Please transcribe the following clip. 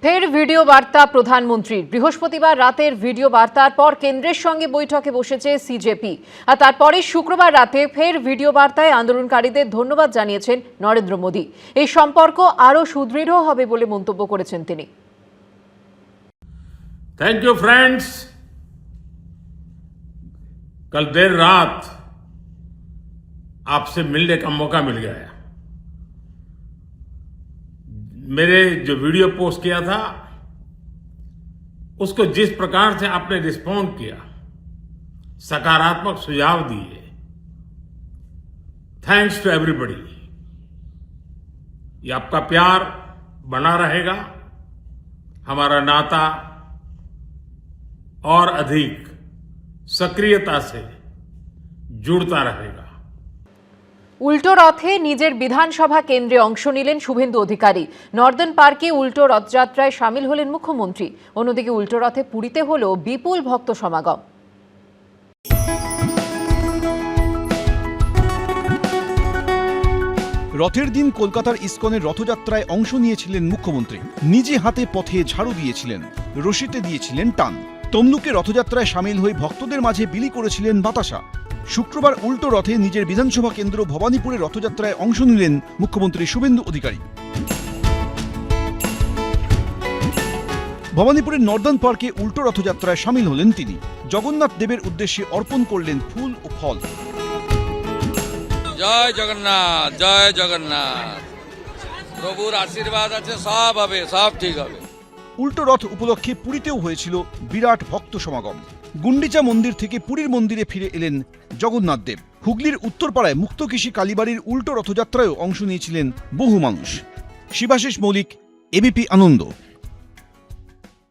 ফের ভিডিও বার্তা প্রধানমন্ত্রীর। বৃহস্পতিবার রাতের ভিডিও বার্তার পর কেন্দ্রের সঙ্গে বৈঠকে বসেছে সিজেপি, আর তারপরে শুক্রবার রাতে ফের ভিডিও বার্তায় আন্দোলনকারীদের ধন্যবাদ জানিয়েছেন নরেন্দ্র মোদী। এই সম্পর্ক আরও সুদৃঢ় হবে বলে মন্তব্য করেছেন তিনি। Thank you friends. कल देर रात आपसे मिलने का मौका मिल गया। मेरे जो वीडियो पोस्ट किया था उसको जिस प्रकार से आपने रिस्पॉन्ड किया, सकारात्मक सुझाव दिए, थैंक्स टू एवरीबॉडी। ये आपका प्यार बना रहेगा, हमारा नाता और अधिक सक्रियता से जुड़ता रहेगा। উল্টো রথে নিজের বিধানসভা কেন্দ্রে অংশ নিলেন শুভেন্দু অধিকারী। নর্দার্ন পার্কে উল্টো রথযাত্রায় সামিল হলেন মুখ্যমন্ত্রী। অন্যদিকে উল্টো রথে পুরীতে হল বিপুল ভক্ত সমাগম। রথের দিন কলকাতার ইসকনের রথযাত্রায় অংশ নিয়েছিলেন মুখ্যমন্ত্রী। নিজে হাতে পথে ঝাড়ু দিয়েছিলেন, রশিতে দিয়েছিলেন টান। তমলুকে রথযাত্রায় সামিল হয়ে ভক্তদের মাঝে বিলি করেছিলেন বাতাসা। শুক্রবার উল্টো রথে নিজের বিধানসভা কেন্দ্র ভবানীপুরে রথযাত্রায় অংশ নিলেন মুখ্যমন্ত্রী শুভেন্দু অধিকারী। ভবানীপুরের নর্দার্ন পার্কে উল্টো রথযাত্রায় সামিল হলেন তিনি। জগন্নাথ দেবের উদ্দেশ্যে অর্পণ করলেন ফুল ও ফল। জয় জগন্নাথ, জয় জগন্নাথ। প্রভুর আশীর্বাদ আছে, সব হবে, সব ঠিক হবে। উল্টো রথ উপলক্ষে পুরীতেও হয়েছিল বিরাট ভক্ত সমাগম। গুন্ডিচা মন্দির থেকে পুরীর মন্দিরে ফিরে এলেন জগন্নাথ দেব। হুগলির উত্তরপাড়ায় মুক্তকেশী কালীবাড়ির উল্টো রথযাত্রায়ও অংশ নিয়েছিলেন বহু মানুষ। শিবাশিস মৌলিক, এবিপি আনন্দ।